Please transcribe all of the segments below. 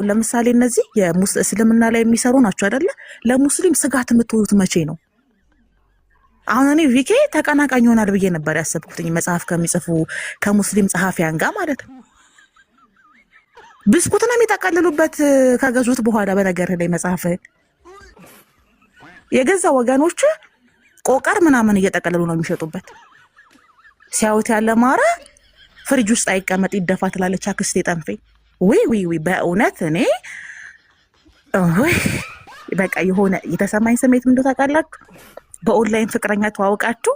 ለምሳሌ እነዚህ እስልምና ላይ የሚሰሩ ናቸው አይደለ? ለሙስሊም ስጋት የምትሆኑት መቼ ነው? አሁን እኔ ቪኬ ተቀናቃኝ ይሆናል ብዬ ነበር ያሰብኩትኝ መጽሐፍ ከሚጽፉ ከሙስሊም ጸሐፊያን ጋር ማለት ነው። ብስኩት ነው የሚጠቀልሉበት ከገዙት በኋላ። በነገር ላይ መጽሐፍ የገዛ ወገኖች ቆቀር ምናምን እየጠቀለሉ ነው የሚሸጡበት። ሲያዩት ያለ ማረ ፍሪጅ ውስጥ አይቀመጥ ይደፋ ትላለች አክስቴ ጠንፌ። ዊ በእውነት እኔ በቃ የሆነ የተሰማኝ ስሜት ምንድን ታውቃላችሁ? በኦንላይን ፍቅረኛ ተዋውቃችሁ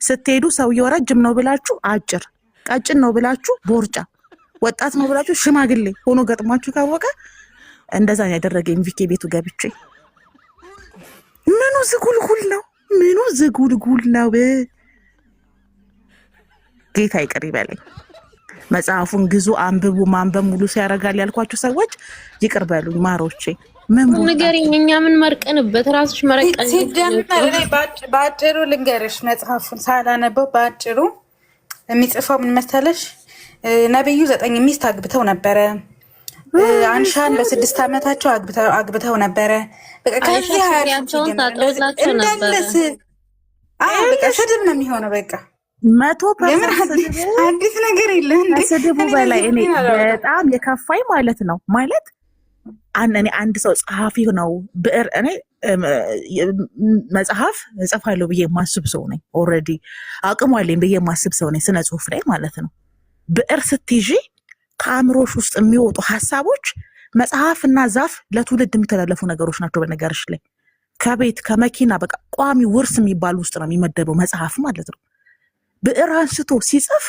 ስትሄዱ ሰውየው ረጅም ነው ብላችሁ አጭር፣ ቀጭን ነው ብላችሁ ቦርጫ፣ ወጣት ነው ብላችሁ ሽማግሌ ሆኖ ገጥሟችሁ ካወቀ እንደዛ ነው ያደረገኝ ቪኬ ቤቱ ገብቼ። ምኑ ዝጉልጉል ነው? ምኑ ዝጉልጉል ነው? ጌታ ይቅር ይበለኝ። መጽሐፉን ግዙ፣ አንብቡ። ማንበብ ሙሉ ሲያረጋል ያልኳችሁ ሰዎች ይቅር በሉኝ ማሮቼ። ምን ንገሪኝ፣ እኛ ምን መርቀንበት? ራስሽ መረቀን ሲጀምር እኔ ባጭሩ ልንገርሽ፣ መጽሐፉን ሳላነበው ባጭሩ የሚጽፈው ምን መሰለሽ? ነብዩ 9 ሚስት አግብተው ነበረ። አንሻን በ6 ዓመታቸው አግብተው ነበረ። በቃ ከዚህ እንደለስ በቃ ስድብ ነው የሚሆነው። በቃ 100% አዲስ ነገር የለም። ከስድቡ በላይ እኔ በጣም የከፋኝ ማለት ነው ማለት እኔ አንድ ሰው ጸሐፊ ነው ብዕር እኔ መጽሐፍ እጽፋለሁ ብዬ የማስብ ሰው ነኝ። ኦልሬዲ አቅሙ አለኝ ብዬ የማስብ ሰው ነኝ፣ ስነ ጽሁፍ ላይ ማለት ነው። ብዕር ስትይዢ ከአእምሮሽ ውስጥ የሚወጡ ሀሳቦች መጽሐፍና ዛፍ ለትውልድ የሚተላለፉ ነገሮች ናቸው። በነገርሽ ላይ ከቤት ከመኪና በቃ ቋሚ ውርስ የሚባል ውስጥ ነው የሚመደበው መጽሐፍ ማለት ነው። ብዕር አንስቶ ሲጽፍ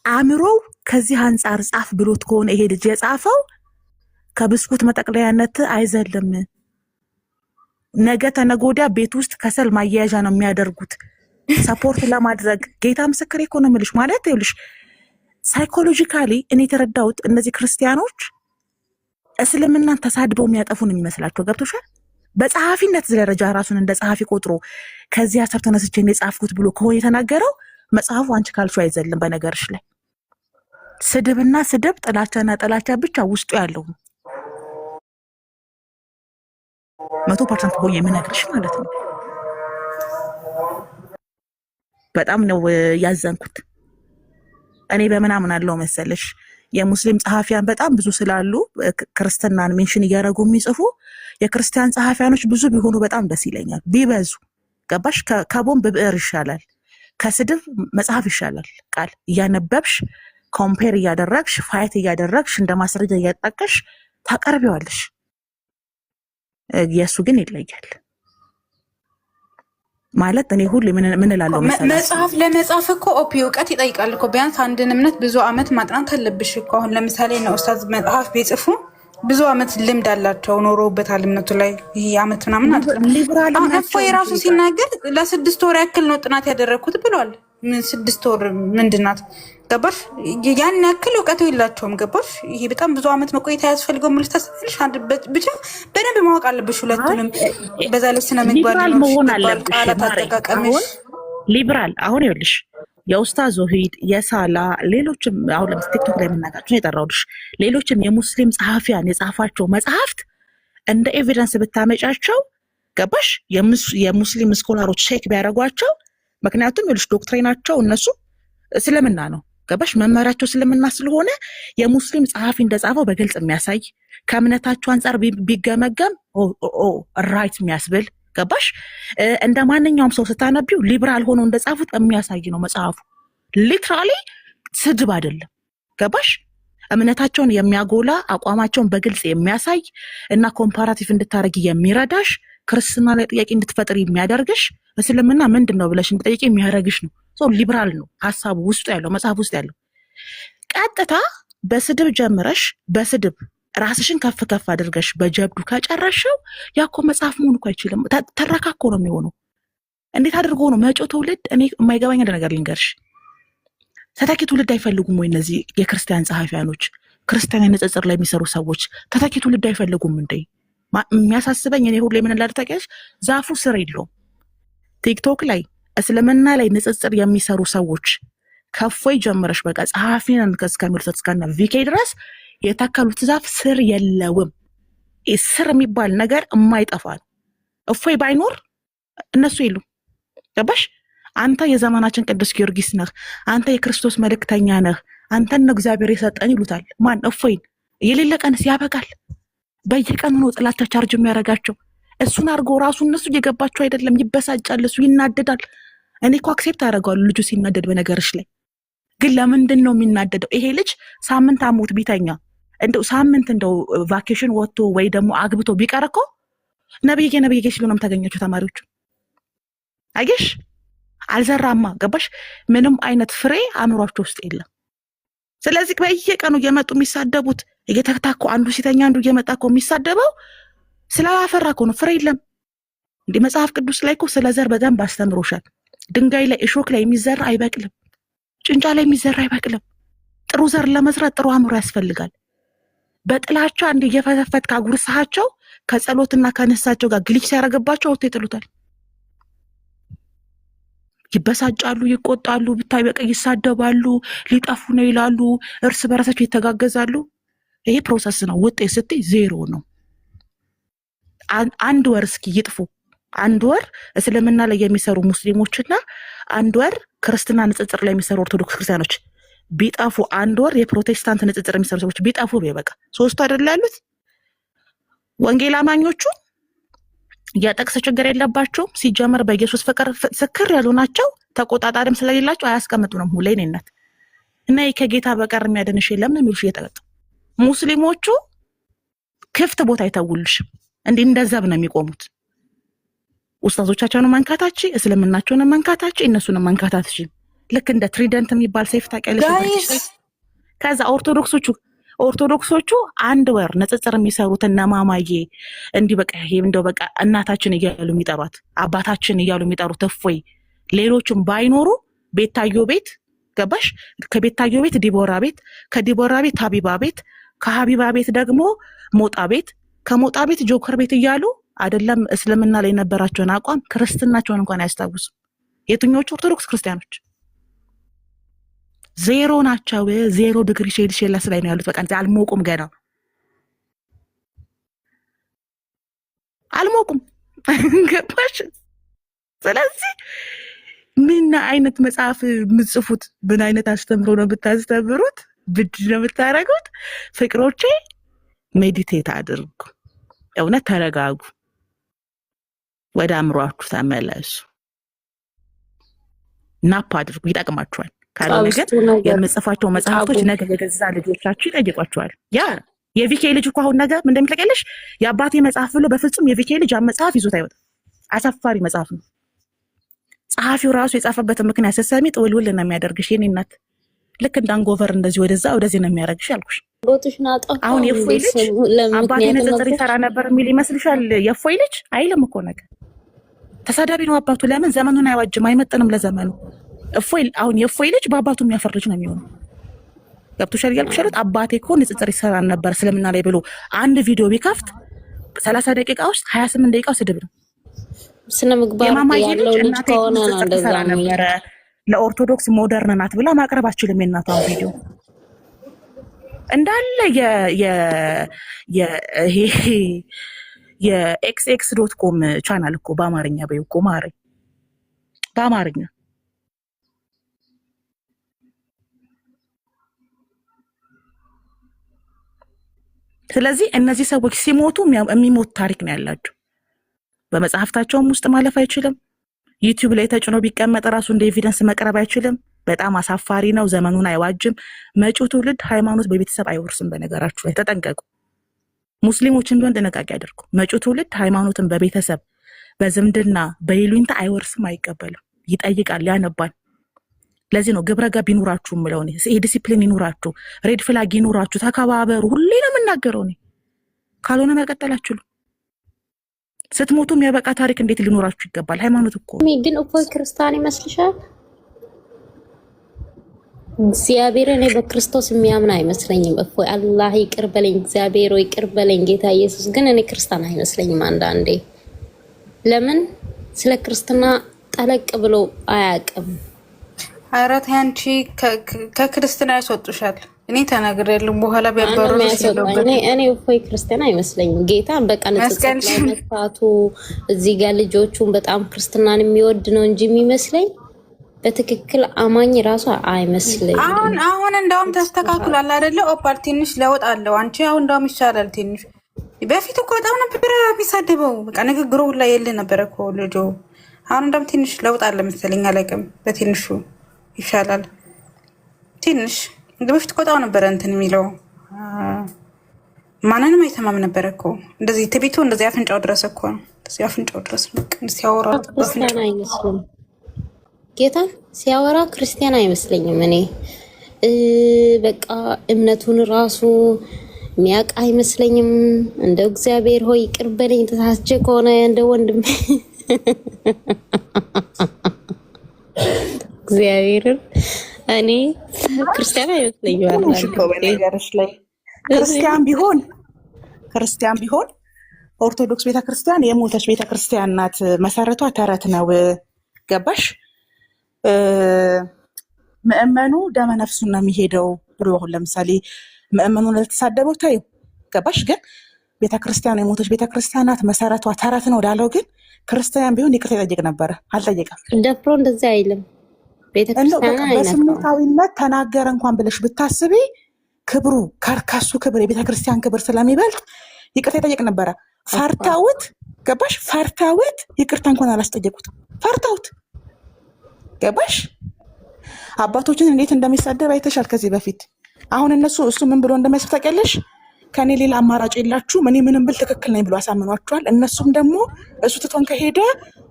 አእምሮው ከዚህ አንጻር ጻፍ ብሎት ከሆነ ይሄ ልጅ የጻፈው ከብስኩት መጠቅለያነት አይዘልም። ነገ ተነጎዳ ቤት ውስጥ ከሰል ማያያዣ ነው የሚያደርጉት ሰፖርት ለማድረግ። ጌታ ምስክሬ እኮ ነው የምልሽ። ማለት ይኸውልሽ ሳይኮሎጂካሊ እኔ የተረዳሁት እነዚህ ክርስቲያኖች እስልምናን ተሳድበው የሚያጠፉ ነው የሚመስላቸው። ገብቶሻል? በጸሐፊነት ደረጃ ራሱን እንደ ጸሐፊ ቆጥሮ ከዚህ አሰር ተነስቼ የጻፍኩት ብሎ ከሆነ የተናገረው መጽሐፉ አንቺ ካልሽው አይዘልም። በነገርሽ ላይ ስድብና ስድብ፣ ጥላቻና ጥላቻ ብቻ ውስጡ ያለው 100% ሆኜ የምነግርሽ ማለት ነው። በጣም ነው ያዘንኩት። እኔ በምናምን አለው መሰለሽ የሙስሊም ጸሐፊያን በጣም ብዙ ስላሉ ክርስትናን ሜንሽን እያደረጉ የሚጽፉ የክርስቲያን ጸሐፊያኖች ብዙ ቢሆኑ በጣም ደስ ይለኛል። ቢበዙ ገባሽ? ከቦምብ ብዕር ይሻላል፣ ከስድብ መጽሐፍ ይሻላል። ቃል እያነበብሽ ኮምፔር እያደረግሽ ፋይት እያደረግሽ እንደ ማስረጃ እያጣቀሽ ታቀርቢዋለሽ። የእሱ ግን ይለያል ማለት እኔ ሁሌ ምን እላለሁ መሰለሽ፣ መጽሐፍ ለመጻፍ እኮ እውቀት ይጠይቃል እኮ። ቢያንስ አንድን እምነት ብዙ አመት ማጥናት አለብሽ እኮ። አሁን ለምሳሌ ነው ኡስታዝ መጽሐፍ ቢጽፉ ብዙ አመት ልምድ አላቸው፣ ኖረውበታል እምነቱ ላይ። ይሄ አመት ምናምን አይደለም። አሁን እፎ የራሱ ሲናገር ለ6 ወር ያክል ነው ጥናት ያደረግኩት ብሏል። ምን 6 ወር ምንድናት? ገባሽ? ያን ያክል እውቀቱ የላቸውም። ገባሽ? ይሄ በጣም ብዙ አመት መቆየት ያስፈልገው ሙሉ ተሰልሽ አንድ ብቻ በደንብ ማወቅ አለብሽ ሁለቱንም። በዛ ላይ ስነ ምግባር መሆን አለብሽ። አሁን ሊብራል አሁን ይኸውልሽ የኡስታዝ ዞሂድ የሳላ ሌሎችም አሁን ለምሳሌ ቲክቶክ ላይ የምናውቃቸው የጠራሁልሽ ሌሎችም የሙስሊም ጸሐፊያን የጻፏቸው መጽሐፍት እንደ ኤቪደንስ ብታመጫቸው ገባሽ? የሙስሊም ስኮላሮች ቼክ ቢያደርጓቸው፣ ምክንያቱም ይኸውልሽ ዶክትሪናቸው እነሱ እስልምና ነው ገባሽ? መመሪያቸው እስልምና ስለሆነ የሙስሊም ጸሐፊ እንደጻፈው በግልጽ የሚያሳይ ከእምነታቸው አንጻር ቢገመገም ራይት የሚያስብል ገባሽ? እንደ ማንኛውም ሰው ስታነቢው ሊብራል ሆኖ እንደጻፉት የሚያሳይ ነው መጽሐፉ። ሊትራሊ ስድብ አይደለም ገባሽ? እምነታቸውን የሚያጎላ አቋማቸውን በግልጽ የሚያሳይ እና ኮምፓራቲቭ እንድታረጊ የሚረዳሽ፣ ክርስትና ላይ ጥያቄ እንድትፈጥር የሚያደርግሽ፣ እስልምና ምንድን ነው ብለሽ እንድጠይቂ የሚያደርግሽ ነው። ሰው ሊብራል ነው ሀሳቡ ውስጡ ያለው መጽሐፍ ውስጥ ያለው። ቀጥታ በስድብ ጀምረሽ በስድብ ራስሽን ከፍ ከፍ አድርገሽ በጀብዱ ከጨረሽው ያኮ መጽሐፍ መሆን እኮ አይችልም። ተረካኮ ነው የሚሆነው። እንዴት አድርጎ ነው መጪው ትውልድ? እኔ የማይገባኝ ነገር ልንገርሽ። ተተኪ ትውልድ አይፈልጉም ወይ እነዚህ የክርስቲያን ጸሐፊያኖች? ክርስቲያን ንጽጽር ላይ የሚሰሩ ሰዎች ተተኪ ትውልድ አይፈልጉም እንዴ? የሚያሳስበኝ እኔ ሁሌ ምን እንዳልተቀየሽ ዛፉ ስር የለውም። ቲክቶክ ላይ እስልምና ላይ ንጽጽር የሚሰሩ ሰዎች ከፎይ ጀምረሽ በቃ ጸሐፊን እስከሚሉት እስከነ ቪኬ ድረስ የተከሉት ዛፍ ስር የለውም። ስር የሚባል ነገር የማይጠፋ ነው። እፎይ ባይኖር እነሱ የሉም። ገባሽ? አንተ የዘመናችን ቅዱስ ጊዮርጊስ ነህ፣ አንተ የክርስቶስ መልእክተኛ ነህ፣ አንተን ነው እግዚአብሔር የሰጠን ይሉታል። ማን? እፎይን። የሌለ ቀንስ ያበቃል። በየቀኑ ነው ጥላቻ ቻርጅ የሚያደርጋቸው። እሱን አድርገው ራሱ እነሱ እየገባቸው አይደለም። ይበሳጫል፣ እሱ ይናደዳል። እኔ እኮ አክሴፕት አደርገዋለሁ ልጁ ሲናደድ። በነገርሽ ላይ ግን ለምንድን ነው የሚናደደው? ይሄ ልጅ ሳምንት አሞት ቢተኛ እንደው ሳምንት እንደው ቫኬሽን ወጥቶ ወይ ደግሞ አግብቶ ቢቀር እኮ ነብዬ ሲሉ ነው የምታገኛቸው ተማሪዎቹ። አየሽ? አልዘራማ። ገባሽ? ምንም አይነት ፍሬ አእምሯቸው ውስጥ የለም። ስለዚህ በየቀኑ እየመጡ የሚሳደቡት እየተታኮ አንዱ ሲተኛ አንዱ እየመጣ እኮ የሚሳደበው ስላላፈራ እኮ ነው። ፍሬ የለም። እንዲህ መጽሐፍ ቅዱስ ላይ እኮ ስለ ዘር በደንብ አስተምሮሻል። ድንጋይ ላይ እሾክ ላይ የሚዘራ አይበቅልም። ጭንጫ ላይ የሚዘራ አይበቅልም። ጥሩ ዘር ለመዝራት ጥሩ አእምሮ ያስፈልጋል። በጥላቻ እንዲህ እየፈተፈት ካጉርሳቸው ከጸሎትና ከነሳቸው ጋር ግሊች ሲያደርግባቸው ወጥቶ ይጥሉታል። ይበሳጫሉ፣ ይቆጣሉ፣ ብታይ በቃ ይሳደባሉ፣ ሊጠፉ ነው ይላሉ፣ እርስ በራሳቸው ይተጋገዛሉ። ይሄ ፕሮሰስ ነው። ውጤት ስትይ ዜሮ ነው። አንድ ወር እስኪ ይጥፉ። አንድ ወር እስልምና ላይ የሚሰሩ ሙስሊሞችና አንድ ወር ክርስትና ንጽጽር ላይ የሚሰሩ ኦርቶዶክስ ክርስቲያኖች ቢጠፉ፣ አንድ ወር የፕሮቴስታንት ንጽጽር የሚሰሩ ሰዎች ቢጠፉ በቃ ሶስቱ አይደል ያሉት። ወንጌል አማኞቹ የጥቅስ ችግር የለባቸውም። ሲጀመር በኢየሱስ ፍቅር ስክር ያሉ ናቸው። ተቆጣጣሪም ስለሌላቸው አያስቀምጡንም። ሁሌኔነት እና ከጌታ በቀር የሚያድንሽ የለም ነው የሚሉሽ እየጠቀጡ። ሙስሊሞቹ ክፍት ቦታ አይተውልሽም። እንዲህ እንደ ዘብ ነው የሚቆሙት። ኡስታዞቻቸውን መንካታች፣ እስልምናቸውን መንካታች፣ እነሱን መንካታች። ልክ እንደ ትሪደንት የሚባል ሰይፍ ታውቂያለሽ። ከዛ ኦርቶዶክሶቹ አንድ ወር ንጽጽር የሚሰሩት እነ ማማዬ እንዲህ በቃ ይሄ እንደው በቃ እናታችን እያሉ የሚጠሯት አባታችን እያሉ የሚጠሩት እፎይ፣ ሌሎችም ባይኖሩ ቤታዮ ቤት ገባሽ? ከቤታዮ ቤት ዲቦራ ቤት፣ ከዲቦራ ቤት ሀቢባ ቤት፣ ከሀቢባ ቤት ደግሞ ሞጣ ቤት፣ ከሞጣ ቤት ጆከር ቤት እያሉ አይደለም እስልምና ላይ የነበራቸውን አቋም ክርስትናቸውን እንኳን አያስታውሱም። የትኞቹ ኦርቶዶክስ ክርስቲያኖች ዜሮ ናቸው። 0 ዲግሪ ሴልሺየስ ላይ ነው ያሉት። በቃ አልሞቁም፣ ገና አልሞቁም። ገባሽ? ስለዚህ ምን አይነት መጽሐፍ የምትጽፉት? ምን አይነት አስተምሮ ነው የምታስተምሩት? ብድ ነው የምታደርጉት? ፍቅሮቼ ሜዲቴት አድርጉ። እውነት ተረጋጉ። ወደ አእምሯችሁ ተመለሱ። ናፕ አድርጉ። ይጠቅማችኋል። ካልሆነ ግን የምጽፋቸው መጽሐፍቶች ነገ የገዛ ልጆቻችሁ ይጠይቋቸዋል። ያ የቪኬ ልጅ እኮ አሁን ነገ ምን እንደሚጠቀልሽ የአባቴ መጽሐፍ ብሎ በፍጹም የቪኬ ልጅ መጽሐፍ ይዞት አይወጣም። አሳፋሪ መጽሐፍ ነው። ጸሐፊው ራሱ የጻፈበትን ምክንያት ስትሰሚ ጥውልውል ነው የሚያደርግሽ። የኔ እናት ልክ እንደ አንጎቨር እንደዚህ ወደዛ ወደዚህ ነው የሚያደርግሽ ያልኩሽ። አሁን የእፎይ ልጅ አባቴ ንጽጽር ይሰራ ነበር የሚል ይመስልሻል? የእፎይ ልጅ አይልም እኮ ነገር ተሳዳቢ ነው አባቱ። ለምን? ዘመኑን አይዋጅም፣ አይመጥንም ለዘመኑ። አሁን የእፎይ ልጅ በአባቱ የሚያፈር ልጅ ነው የሚሆነው። ገብቶሻል እያልኩሽ ያሉት አባቴ እኮ ንጽጽር ይሰራ ነበር እስልምና ላይ ብሎ አንድ ቪዲዮ ቢከፍት 30 ደቂቃ ውስጥ 28 ደቂቃው ስድብ ነው። ስነ ምግባር ያለው ልጅ ከሆነ ነው እንደዛ ነበረ። ለኦርቶዶክስ ሞደርን ናት ብላ ማቅረብ አትችልም። የእናቷን ቪዲዮ እንዳለ የxx.com ቻናል እኮ በአማርኛ በይው እኮ በአማርኛ። ስለዚህ እነዚህ ሰዎች ሲሞቱ የሚሞት ታሪክ ነው ያላቸው። በመጽሐፍታቸውም ውስጥ ማለፍ አይችልም። ዩቲዩብ ላይ ተጭኖ ቢቀመጥ ራሱ እንደ ኤቪደንስ መቅረብ አይችልም። በጣም አሳፋሪ ነው። ዘመኑን አይዋጅም። መጪው ትውልድ ሃይማኖት በቤተሰብ አይወርስም። በነገራችሁ ላይ ተጠንቀቁ። ሙስሊሞችን ቢሆን ጥንቃቄ አድርጉ። መጪው ትውልድ ሃይማኖትን በቤተሰብ በዝምድና በይሉኝታ አይወርስም፣ አይቀበልም። ይጠይቃል፣ ያነባል። ለዚህ ነው ግብረ ገብ ይኑራችሁ የምለው እኔ። ዲሲፕሊን ይኑራችሁ፣ ሬድ ፍላግ ይኑራችሁ፣ ተከባበሩ። ሁሌ ነው የምናገረው እኔ። ካልሆነ መቀጠል አትችሉም። ስትሞቱም የበቃ ታሪክ እንዴት ሊኖራችሁ ይገባል? ሃይማኖት እኮ ግን እፎይ ክርስቲያን ይመስልሻል? እግዚአብሔር እኔ በክርስቶስ የሚያምን አይመስለኝም። እፎይ አላህ ይቅር በለኝ፣ እግዚአብሔር ይቅር በለኝ፣ ጌታ ኢየሱስ ግን እኔ ክርስቲያን አይመስለኝም አንዳንዴ። ለምን? ስለ ክርስትና ጠለቅ ብሎ አያውቅም። አራት አንቺ ከክርስትና ያስወጡሻል። እኔ ተናግሬያለሁ። በኋላ ቢያባረሩ እኔ እፎይ ክርስቲያን አይመስለኝም። ጌታ በቃ ንጽጽር ላይ መጥፋቱ እዚህ ጋር ልጆቹን በጣም ክርስትናን የሚወድ ነው እንጂ የሚመስለኝ በትክክል አማኝ ራሱ አይመስለኝም። አሁን እንደውም ተስተካክሏል አይደለ? ኦፓል ትንሽ ለውጥ አለው። አንቺ አሁን እንደውም ይሻላል ትንሽ። በፊት እኮ በጣም ነበር የሚሳደበው። በቃ ንግግሩ ሁላ የለ ነበረ እኮ ልጆ። አሁን እንደውም ትንሽ ለውጥ አለ መሰለኝ፣ አላውቅም። በትንሹ ይሻላል ትንሽ። በፊት እኮ በጣም ነበረ እንትን የሚለው ማንንም አይሰማም ነበረ እኮ። እንደዚህ ትቢቱ እንደዚህ አፍንጫው ድረስ እኮ ነው። እንደዚህ አፍንጫው ድረስ ሲያወራ ክርስቲያን አይመስልም። ጌታ ሲያወራ ክርስቲያን አይመስለኝም። እኔ በቃ እምነቱን ራሱ የሚያውቅ አይመስለኝም። እንደው እግዚአብሔር ሆይ ይቅር በለኝ ተሳስቼ ከሆነ እንደ ወንድም እግዚአብሔርን እኔ ክርስቲያን አይመስለኝም። በነገርሽ ላይ ክርስቲያን ቢሆን ኦርቶዶክስ ቤተክርስቲያን የሞተች ቤተክርስቲያን ናት። መሰረቷ ተረት ነው። ገባሽ? ምእመኑ ደመ ነፍሱን ነው የሚሄደው ብሎ አሁን ለምሳሌ ምእመኑ ለተሳደበው ታዩ። ገባሽ? ግን ቤተክርስቲያን የሞተች ቤተክርስቲያን ናት፣ መሰረቷ ተረት ነው ዳለው። ግን ክርስቲያን ቢሆን ይቅርታ ይጠይቅ ነበረ። አልጠየቀም። ደፍሮ እንደዚህ አይልም። በስሜታዊነት ተናገረ እንኳን ብለሽ ብታስቢ ክብሩ ከርካሱ ክብር የቤተክርስቲያን ክብር ስለሚበልጥ ይቅርታ ይጠይቅ ነበረ። ፈርታውት ገባሽ? ፈርታውት ይቅርታ እንኳን አላስጠየቁትም። ፈርታውት ገባሽ? አባቶችን እንዴት እንደሚሳደብ አይተሻል ከዚህ በፊት። አሁን እሱ ምን ብሎ እንደሚያስብ ታውቂያለሽ? ከኔ ሌላ አማራጭ የላችሁም፣ እኔ ምንም ብል ትክክል ነኝ ብሎ አሳምኗቸዋል። እነሱም ደግሞ እሱ ትቶን ከሄደ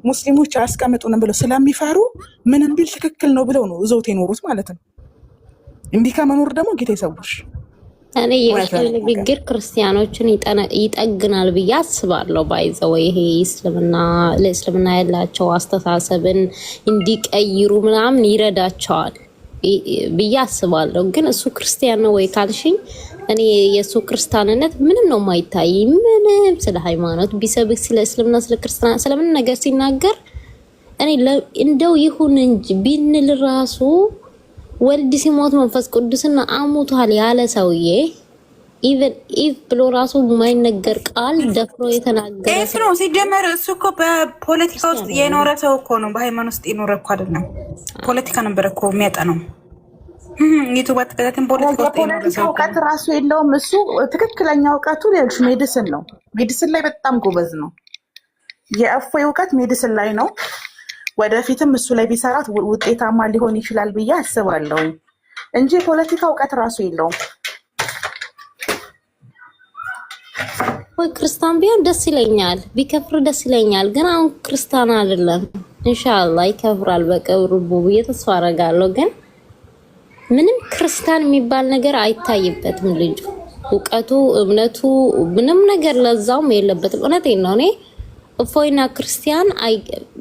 ሙስሊሞች አያስቀምጡንም ብለው ስለሚፈሩ ምንም ቢል ትክክል ነው ብለው ነው እዘውት የኖሩት ማለት ነው። እንዲህ ከመኖር ደግሞ ጌታ ይሰውርሽ። እኔ የእስልምና ንግግር ክርስቲያኖችን ይጠግናል ብዬ አስባለሁ። ባይዘው ይሄ ለእስልምና ያላቸው አስተሳሰብን እንዲቀይሩ ምናምን ይረዳቸዋል ብዬ አስባለሁ። ግን እሱ ክርስቲያን ነው ወይ ካልሽኝ እኔ የእሱ ክርስቲያንነት ምንም ነው የማይታይ። ምንም ስለ ሃይማኖት ቢሰብክ ስለ እስልምና ስለ ክርስትና ስለምን ነገር ሲናገር እኔ እንደው ይሁን እንጂ ቢንል ራሱ ወልድ ሲሞት መንፈስ ቅዱስና አሙቷል ያለ ሰውዬ ኢቭን ኢቭ ብሎ ራሱ የማይነገር ቃል ደፍሮ የተናገረ ነው። ሲጀመር እሱ እኮ በፖለቲካ ውስጥ የኖረ ሰው እኮ ነው። በሃይማኖት ውስጥ የኖረ እኮ አይደለም። ፖለቲካ ነበር እኮ የሚያጠነው። ዩቱብ አትከታተም። ፖለቲካ እውቀት ራሱ የለውም እሱ። ትክክለኛ እውቀቱ ሌሎች ሜዲሲን ነው። ሜዲሲን ላይ በጣም ጎበዝ ነው። የእፎይ እውቀት ሜዲሲን ላይ ነው። ወደፊትም እሱ ላይ ቢሰራት ውጤታማ ሊሆን ይችላል ብዬ አስባለሁ እንጂ የፖለቲካ እውቀት ራሱ የለውም። ወይ ክርስቲያን ቢሆን ደስ ይለኛል፣ ቢከፍር ደስ ይለኛል። ግን አሁን ክርስቲያን አይደለም። ኢንሻአላህ ይከፍራል በቀብሩ ብዬ ተስፋ አደርጋለሁ። ግን ምንም ክርስቲያን የሚባል ነገር አይታይበትም ልጁ። እውቀቱ፣ እምነቱ ምንም ነገር ለዛውም የለበትም። እውነቴን ነው። እኔ እፎይና ክርስቲያን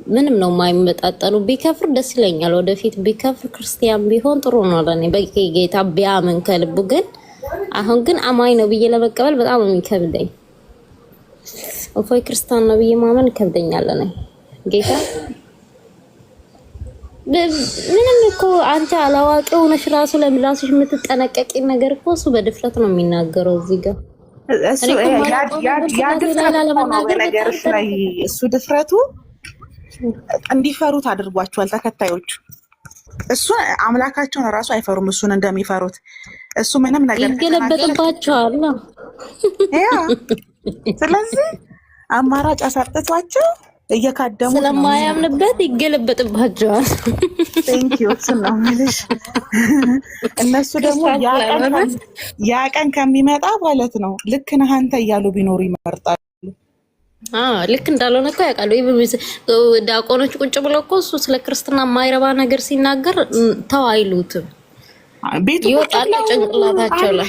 ምንም ነው የማይመጣጠኑ። ቢከፍር ደስ ይለኛል። ወደፊት ቢከፍር ክርስቲያን ቢሆን ጥሩ ነው ለኔ በጌታ ቢያምን ከልቡ። ግን አሁን ግን አማኝ ነው ብዬ ለመቀበል በጣም የሚከብደኝ። እፎይ ክርስቲያን ነው ብዬ ማመን ይከብደኛል ለኔ ጌታ። ምንም እኮ አንተ አላዋቂ ሆነሽ ራሱ ለምላስሽ የምትጠነቀቂ ነገር እኮ እሱ በድፍረት ነው የሚናገረው እዚህ ጋር። እሱ ድፍረቱ እንዲፈሩት አድርጓቸዋል ተከታዮቹ። እሱ አምላካቸውን ራሱ አይፈሩም እሱን እንደሚፈሩት። እሱ ምንም ነገር ይገለበጥባቸዋል። ስለዚህ አማራጭ አሳጥቷቸው እየካደሙ ስለማያምንበት ይገለበጥባቸዋል። ቴንኪዩ ነው ማለት እነሱ ደግሞ ያ ቀን ከሚመጣ ማለት ነው ልክ ነህ አንተ እያሉ ቢኖሩ ይመርጣሉ። ልክ እንዳልሆነ እኮ ያውቃሉ። ዲያቆኖች ቁጭ ብለው እኮ እሱ ስለ ክርስትና የማይረባ ነገር ሲናገር ተው አይሉትም። ይወጣል ጭንቅላታቸው ላይ